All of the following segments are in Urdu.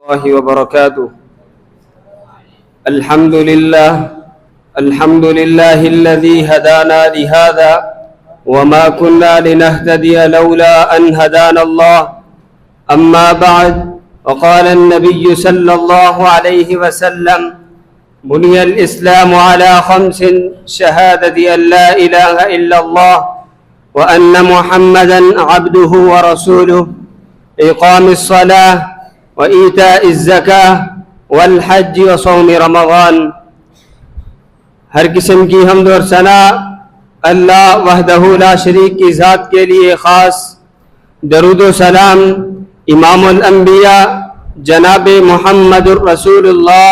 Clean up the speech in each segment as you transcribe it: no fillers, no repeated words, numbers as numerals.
الله وبركاته. الحمد لله الذي هدانا لهذا وما كنا لنهتدي لولا أن هدانا الله. أما بعد، وقال النبي صلى الله عليه وسلم: بني الإسلام على 5: شهادة أن لا إله إلا الله وأن محمدا عبده ورسوله، إقام الصلاة وإيتاء الزکاة والحج وصوم رمضان۔ ہر قسم کی حمد اور ثنا اللہ وحدہ لا شریک کی ذات کے لیے خاص۔ درود و سلام امام الانبیاء جناب محمد الرسول اللہ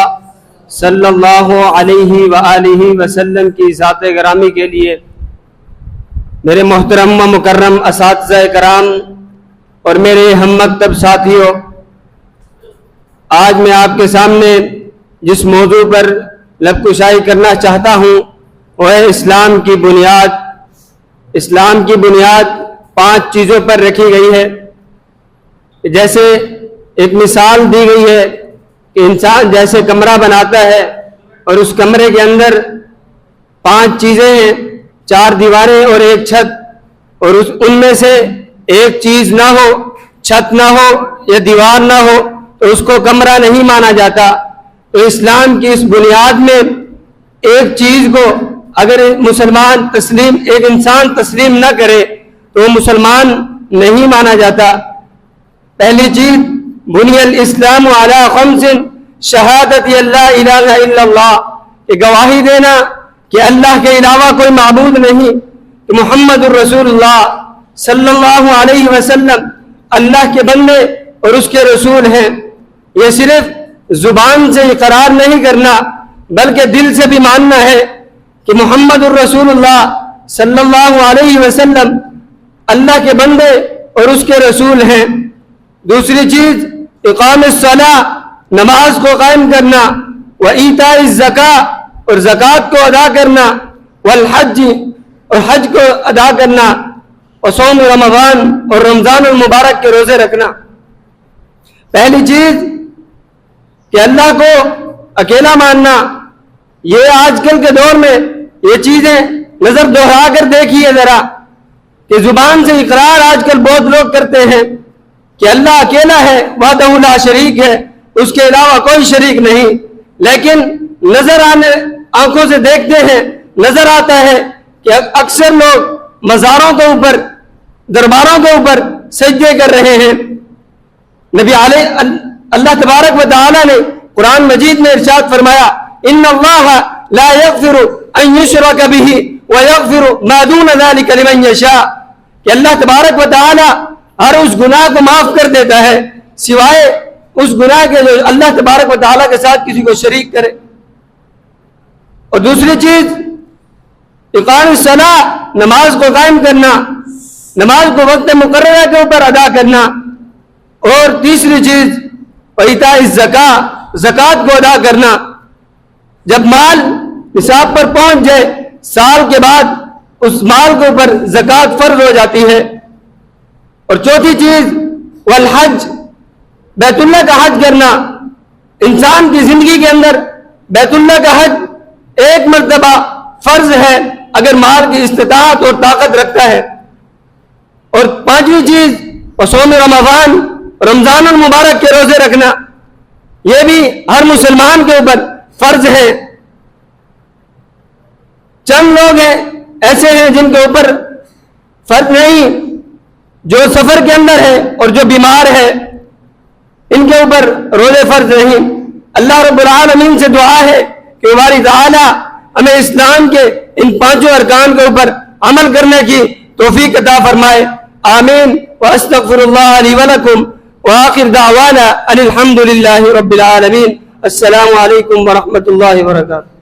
صلی اللہ علیہ وآلہ وسلم کی ذات گرامی کے لیے۔ میرے محترم و مکرم اساتذہ کرام اور میرے ہم مکتب ساتھیوں، آج میں آپ کے سامنے جس موضوع پر لب کشائی کرنا چاہتا ہوں وہ ہے اسلام کی بنیاد۔ اسلام کی بنیاد 5 چیزوں پر رکھی گئی ہے۔ جیسے ایک مثال دی گئی ہے کہ انسان جیسے کمرہ بناتا ہے اور اس کمرے کے اندر 5 چیزیں ہیں، 4 دیواریں اور 1 چھت، اور ان میں سے ایک چیز نہ ہو، چھت نہ ہو یا دیوار نہ ہو تو اس کو کمرہ نہیں مانا جاتا۔ تو اسلام کی اس بنیاد میں ایک چیز کو اگر ایک انسان تسلیم نہ کرے تو وہ مسلمان نہیں مانا جاتا۔ پہلی چیز، بنی الاسلام علی 5: شہادت ان لا الہ الا اللہ، کہ گواہی دینا کہ اللہ کے علاوہ کوئی معبود نہیں، کہ محمد الرسول اللہ صلی اللہ علیہ وسلم اللہ کے بندے اور اس کے رسول ہیں۔ یہ صرف زبان سے اقرار نہیں کرنا بلکہ دل سے بھی ماننا ہے کہ محمد الرسول اللہ صلی اللہ علیہ وسلم اللہ کے بندے اور اس کے رسول ہیں۔ دوسری چیز، اقام الصلاۃ، نماز کو قائم کرنا، وایتاء الزکاۃ، اور زکوٰۃ کو ادا کرنا، والحج، اور حج کو ادا کرنا، وصوم رمضان، اور رمضان المبارک کے روزے رکھنا۔ پہلی چیز کہ اللہ کو اکیلا ماننا۔ یہ آج کل کے دور میں یہ چیزیں نظر دوہرا کر دیکھیے ذرا، کہ زبان سے اقرار آج کل بہت لوگ کرتے ہیں کہ اللہ اکیلا ہے، وحدہ لا شریک ہے، اس کے علاوہ کوئی شریک نہیں، لیکن آنکھوں سے دیکھتے ہیں، نظر آتا ہے کہ اکثر لوگ مزاروں کے اوپر، درباروں کے اوپر سجدے کر رہے ہیں۔ اللہ تبارک و تعالی نے قرآن مجید میں ارشاد فرمایا: ان اللہ لا یغفر ان یشرک بہ ویغفر ما دون ذلک لمن یشاء، کہ اللہ تبارک و تعالی ہر اس گناہ کو معاف کر دیتا ہے سوائے اس گناہ کے جو اللہ تبارک و تعالی کے ساتھ کسی کو شریک کرے۔ اور دوسری چیز، اقام الصلاۃ، نماز کو قائم کرنا، نماز کو وقت مقررہ کے اوپر ادا کرنا۔ اور تیسری چیز، وایتاء الزکاۃ، زکوٰۃ کو ادا کرنا۔ جب مال نصاب پر پہنچ جائے، سال کے بعد اس مال کے اوپر زکوٰۃ فرض ہو جاتی ہے۔ اور چوتھی چیز، والحج، بیت اللہ کا حج کرنا۔ انسان کی زندگی کے اندر بیت اللہ کا حج 1 مرتبہ فرض ہے اگر مال کی استطاعت اور طاقت رکھتا ہے۔ اور 5ویں چیز، وصوم رمضان، رمضان المبارک کے روزے رکھنا، یہ بھی ہر مسلمان کے اوپر فرض ہے۔ چند لوگ ایسے ہیں جن کے اوپر فرض نہیں، جو سفر کے اندر ہے اور جو بیمار ہے، ان کے اوپر روزے فرض نہیں۔ اللہ رب العالمین سے دعا ہے کہ باری تعالی ہمیں اسلام کے ان 5 ارکان کے اوپر عمل کرنے کی توفیق عطا فرمائے، آمین۔ واستغفر اللہ لی ولکم، وآخر دعوانا ان الحمد للہ رب العالمین۔ السلام علیکم ورحمۃ اللہ وبرکاتہ۔